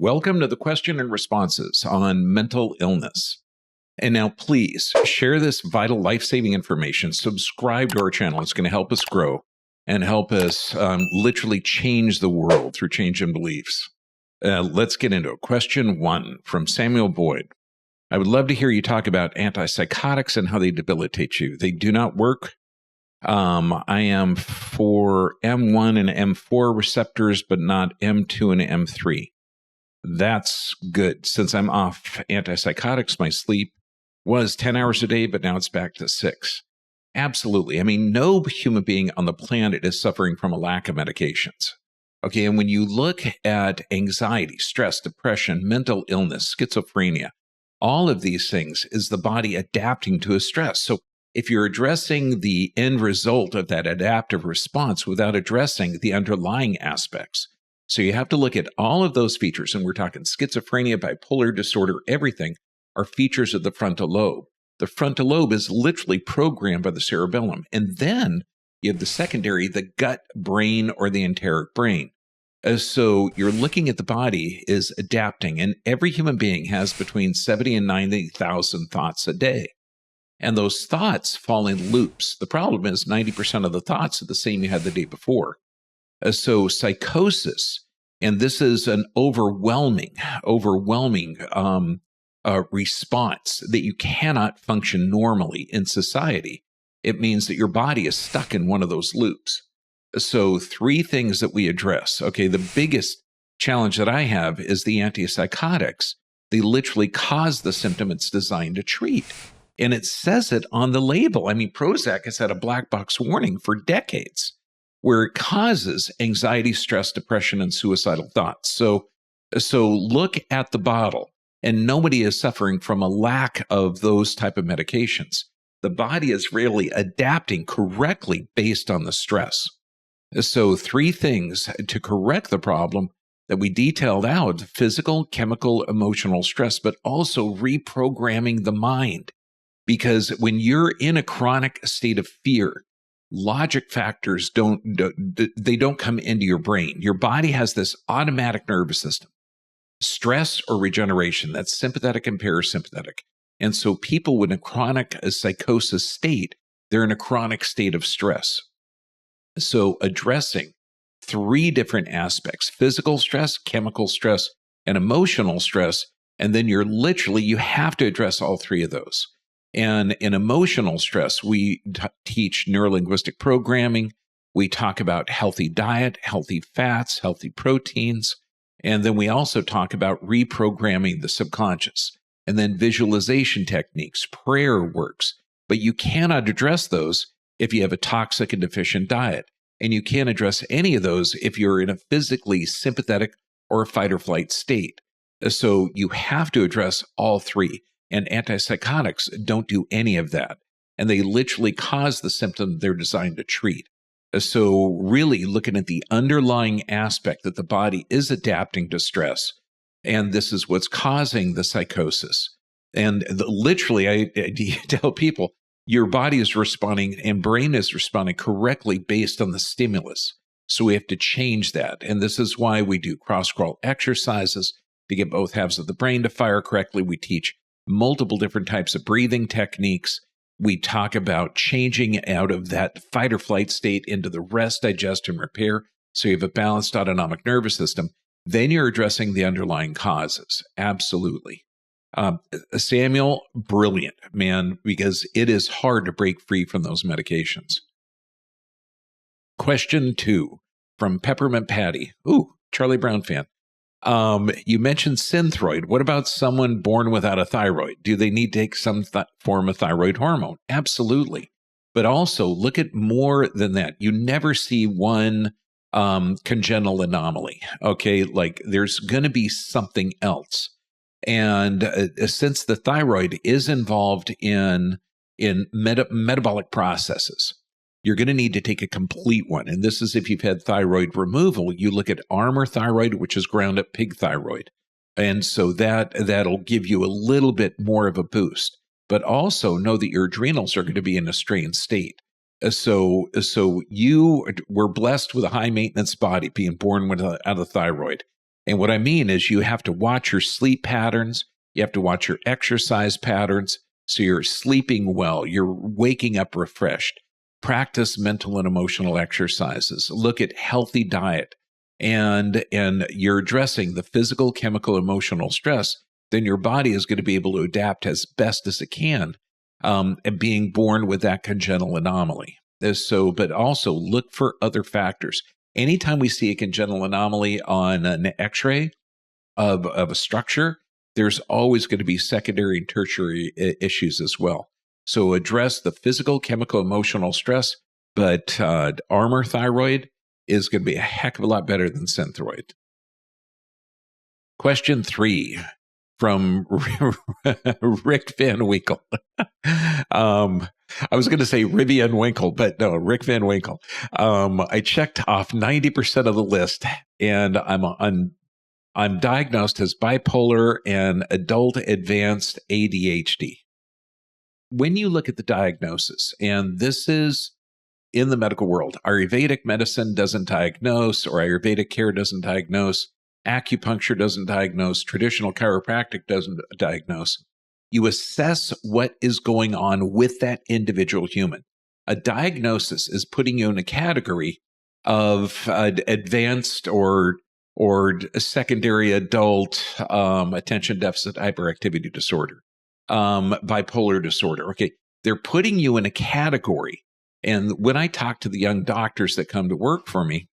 Welcome to the question and responses on mental illness. And now please share this vital life-saving information. Subscribe to our channel. It's going to help us grow and help us literally change the world through change in beliefs. Let's get into it. Question 1 from Samuel Boyd. I would love to hear you talk about antipsychotics and how they debilitate you. They do not work. I am for M1 and M4 receptors, but not M2 and M3. That's good. Since I'm off antipsychotics, my sleep was 10 hours a day, but now it's back to 6. Absolutely. I mean, no human being on the planet is suffering from a lack of medications. Okay, and when you look at anxiety, stress, depression, mental illness, schizophrenia, all of these things is the body adapting to a stress. So if you're addressing the end result of that adaptive response without addressing the underlying aspects, so you have to look at all of those features, and we're talking schizophrenia, bipolar disorder, everything are features of the frontal lobe. The frontal lobe is literally programmed by the cerebellum. And then you have the secondary, the gut brain or the enteric brain. So you're looking at the body is adapting, and every human being has between 70 and 90,000 thoughts a day. And those thoughts fall in loops. The problem is 90% of the thoughts are the same you had the day before. So psychosis, and this is an overwhelming response that you cannot function normally in society. It means that your body is stuck in one of those loops. So 3 things that we address. Okay, the biggest challenge that I have is the antipsychotics. They literally cause the symptom it's designed to treat. And it says it on the label. I mean, Prozac has had a black box warning for decades, where it causes anxiety, stress, depression, and suicidal thoughts. So look at the bottle, and nobody is suffering from a lack of those type of medications. The body is really adapting correctly based on the stress. So 3 things to correct the problem that we detailed out: physical, chemical, emotional stress, but also reprogramming the mind. Because when you're in a chronic state of fear, logic factors don't come into your brain. Your body has this automatic nervous system, stress or regeneration, that's sympathetic and parasympathetic. And so people with a chronic psychosis state, they're in a chronic state of stress. So addressing 3 different aspects: physical stress, chemical stress, and emotional stress. And then you have to address all 3 of those. And in emotional stress, we teach neurolinguistic programming. We talk about healthy diet, healthy fats, healthy proteins. And then we also talk about reprogramming the subconscious. And then visualization techniques, prayer works. But you cannot address those if you have a toxic and deficient diet. And you can't address any of those if you're in a physically sympathetic or a fight or flight state. So you have to address all 3. And antipsychotics don't do any of that. And they literally cause the symptom they're designed to treat. So really looking at the underlying aspect that the body is adapting to stress. And this is what's causing the psychosis. And literally, I tell people, your body is responding and brain is responding correctly based on the stimulus. So we have to change that. And this is why we do cross-crawl exercises to get both halves of the brain to fire correctly. We teach multiple different types of breathing techniques. We talk about changing out of that fight or flight state into the rest, digest, and repair. So you have a balanced autonomic nervous system. Then you're addressing the underlying causes. Absolutely. Samuel, brilliant, man, because it is hard to break free from those medications. Question 2 from Peppermint Patty. Ooh, Charlie Brown fan. You mentioned Synthroid. What about someone born without a thyroid? Do they need to take some form of thyroid hormone? Absolutely. But also look at more than that. You never see one congenital anomaly. Okay, like there's going to be something else. And since the thyroid is involved in metabolic processes, you're going to need to take a complete one. And this is if you've had thyroid removal. You look at Armour thyroid, which is ground up pig thyroid. And so that'll give you a little bit more of a boost. But also know that your adrenals are going to be in a strained state. So you were blessed with a high maintenance body, being born without a thyroid. And what I mean is you have to watch your sleep patterns. You have to watch your exercise patterns. So you're sleeping well. You're waking up refreshed. Practice mental and emotional exercises. Look at healthy diet. And you're addressing the physical, chemical, emotional stress, then your body is going to be able to adapt as best as it can, and being born with that congenital anomaly. But also look for other factors. Anytime we see a congenital anomaly on an x-ray of a structure, there's always going to be secondary and tertiary issues as well. So address the physical, chemical, emotional stress, but Armour Thyroid is going to be a heck of a lot better than Synthroid. Question 3 from Rick Van Winkle. I was going to say Ribby and Winkle, but no, Rick Van Winkle. I checked off 90% of the list, and I'm diagnosed as bipolar and adult advanced ADHD. When you look at the diagnosis, and this is in the medical world, Ayurvedic medicine doesn't diagnose, or Ayurvedic care doesn't diagnose, acupuncture doesn't diagnose, traditional chiropractic doesn't diagnose. You assess what is going on with that individual human. A diagnosis is putting you in a category of advanced or secondary adult attention deficit hyperactivity disorder, bipolar disorder. Okay, they're putting you in a category. And when I talk to the young doctors that come to work for me,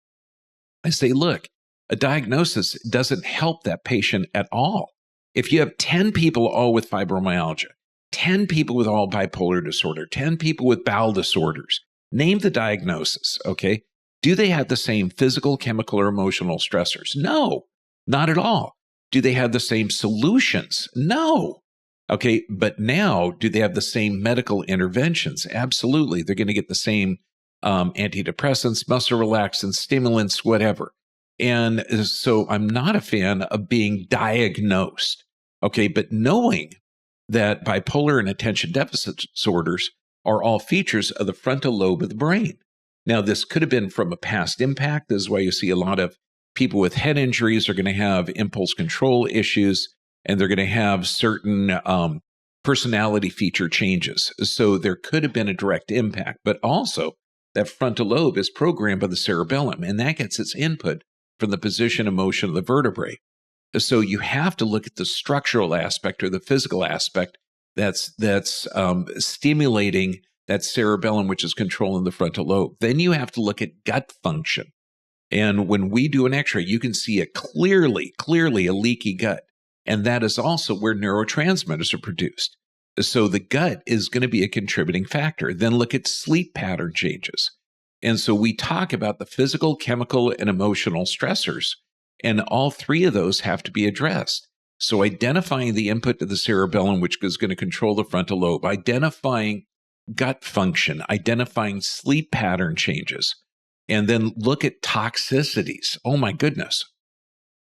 I say, look, a diagnosis doesn't help that patient at all. If you have 10 people all with fibromyalgia, 10 people with all bipolar disorder, 10 people with bowel disorders, name the diagnosis, okay? Do they have the same physical, chemical, or emotional stressors? No, not at all. Do they have the same solutions? No. Okay, but now, do they have the same medical interventions? Absolutely. They're going to get the same antidepressants, muscle relaxants, stimulants, whatever. And so I'm not a fan of being diagnosed, okay, but knowing that bipolar and attention deficit disorders are all features of the frontal lobe of the brain. Now, this could have been from a past impact. This is why you see a lot of people with head injuries are going to have impulse control issues, and they're going to have certain personality feature changes. So there could have been a direct impact, but also that frontal lobe is programmed by the cerebellum, and that gets its input from the position and motion of the vertebrae. So you have to look at the structural aspect or the physical aspect that's stimulating that cerebellum, which is controlling the frontal lobe. Then you have to look at gut function. And when we do an x-ray, you can see clearly a leaky gut. And that is also where neurotransmitters are produced. So the gut is going to be a contributing factor. Then look at sleep pattern changes. And so we talk about the physical, chemical, and emotional stressors, and all three of those have to be addressed. So identifying the input to the cerebellum, which is going to control the frontal lobe, identifying gut function, identifying sleep pattern changes, and then look at toxicities. Oh my goodness.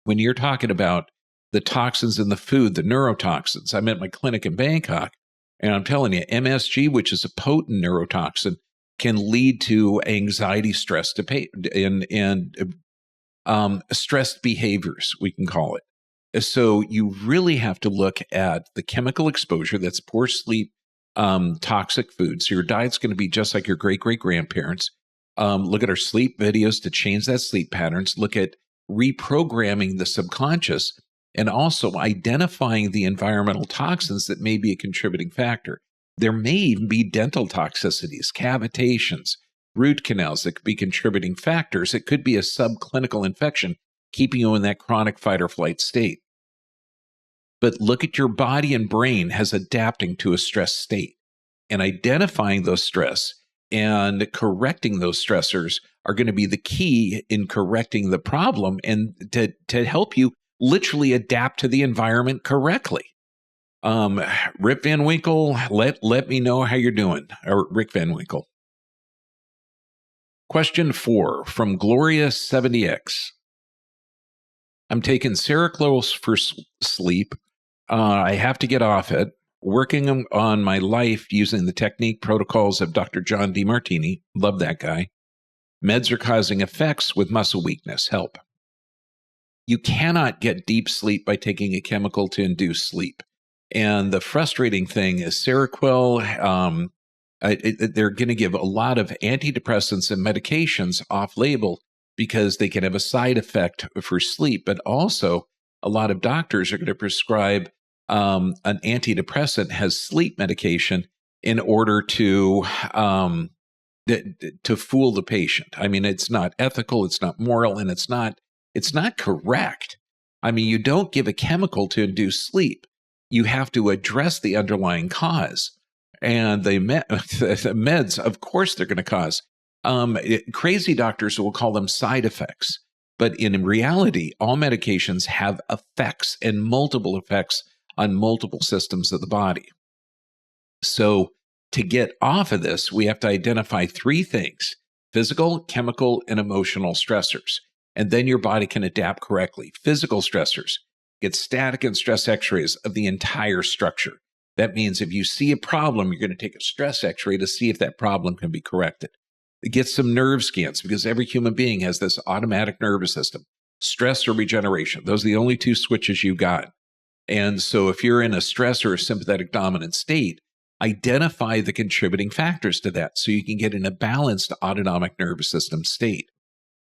When you're talking about the toxins in the food, the neurotoxins, I'm at my clinic in Bangkok, and I'm telling you, MSG, which is a potent neurotoxin, can lead to anxiety, stress, and stressed behaviors, we can call it. So you really have to look at the chemical exposure, that's poor sleep, toxic food. So your diet's going to be just like your great-great-grandparents. Look at our sleep videos to change that sleep patterns. Look at reprogramming the subconscious, and also identifying the environmental toxins that may be a contributing factor. There may even be dental toxicities, cavitations, root canals that could be contributing factors. It could be a subclinical infection keeping you in that chronic fight or flight state. But look at your body and brain as adapting to a stress state, and identifying those stress and correcting those stressors are going to be the key in correcting the problem and to help you literally adapt to the environment correctly. Rip Van Winkle, let me know how you're doing, or Rick Van Winkle. Question 4 from Gloria70X. I'm taking Seroquel for sleep. I have to get off it. Working on my life using the technique protocols of Dr. John Demartini. Love that guy. Meds are causing effects with muscle weakness. Help. You cannot get deep sleep by taking a chemical to induce sleep. And the frustrating thing is Seroquel, they're going to give a lot of antidepressants and medications off label because they can have a side effect for sleep. But also, a lot of doctors are going to prescribe an antidepressant has sleep medication in order to fool the patient. I mean, it's not ethical, it's not moral, and it's not correct. I mean, you don't give a chemical to induce sleep. You have to address the underlying cause. And the meds, of course, they're going to cause. Crazy doctors will call them side effects. But in reality, all medications have effects and multiple effects on multiple systems of the body. So to get off of this, we have to identify three things: physical, chemical, and emotional stressors. And then your body can adapt correctly. Physical stressors: get static and stress x-rays of the entire structure. That means if you see a problem, you're going to take a stress x-ray to see if that problem can be corrected. Get some nerve scans, because every human being has this automatic nervous system. Stress or regeneration, those are the only two switches you got. And so if you're in a stress or a sympathetic dominant state, identify the contributing factors to that so you can get in a balanced autonomic nervous system state.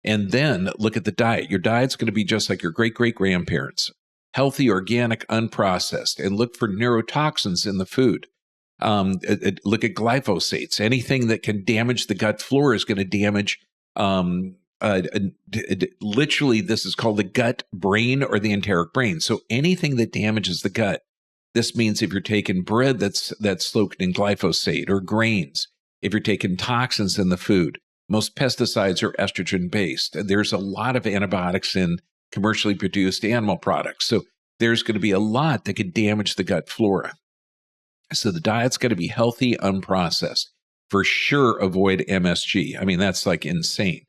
And then look at the diet. Your diet's going to be just like your great-great-grandparents: healthy, organic, unprocessed, and look for neurotoxins in the food. Look at glyphosates. Anything that can damage the gut flora is going to damage, literally, this is called the gut brain or the enteric brain. So anything that damages the gut, this means if you're taking bread that's soaked in glyphosate, or grains, if you're taking toxins in the food, most pesticides are estrogen-based. There's a lot of antibiotics in commercially produced animal products. So there's going to be a lot that could damage the gut flora. So the diet's got to be healthy, unprocessed. For sure, avoid MSG. I mean, that's like insane.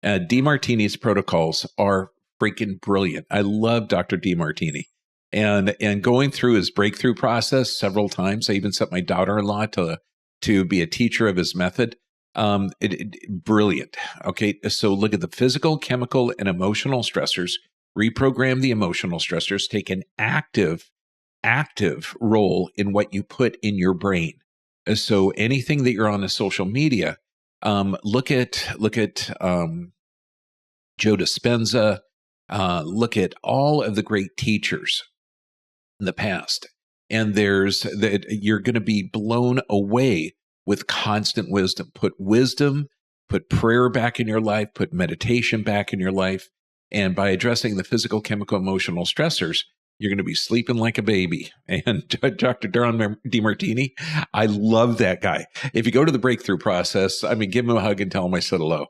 Demartini's protocols are freaking brilliant. I love Dr. Demartini. And going through his breakthrough process several times, I even sent my daughter-in-law to be a teacher of his method. Brilliant. Okay, so look at the physical, chemical, and emotional stressors. Reprogram the emotional stressors. Take an active role in what you put in your brain. So anything that you're on the social media, look at Joe Dispenza. Look at all of the great teachers in the past, and you're going to be blown away with constant wisdom. Put prayer back in your life, put meditation back in your life. And by addressing the physical, chemical, emotional stressors, you're going to be sleeping like a baby. And Dr. Demartini, I love that guy. If you go to the breakthrough process, I mean, give him a hug and tell him I said hello.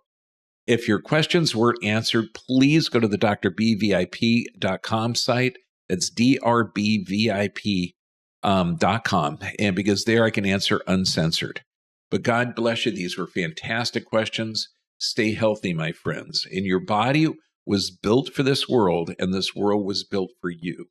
If your questions weren't answered, please go to the drbvip.com site. That's drbvip.com. And because there I can answer uncensored. But God bless you. These were fantastic questions. Stay healthy, my friends. And your body was built for this world, and this world was built for you.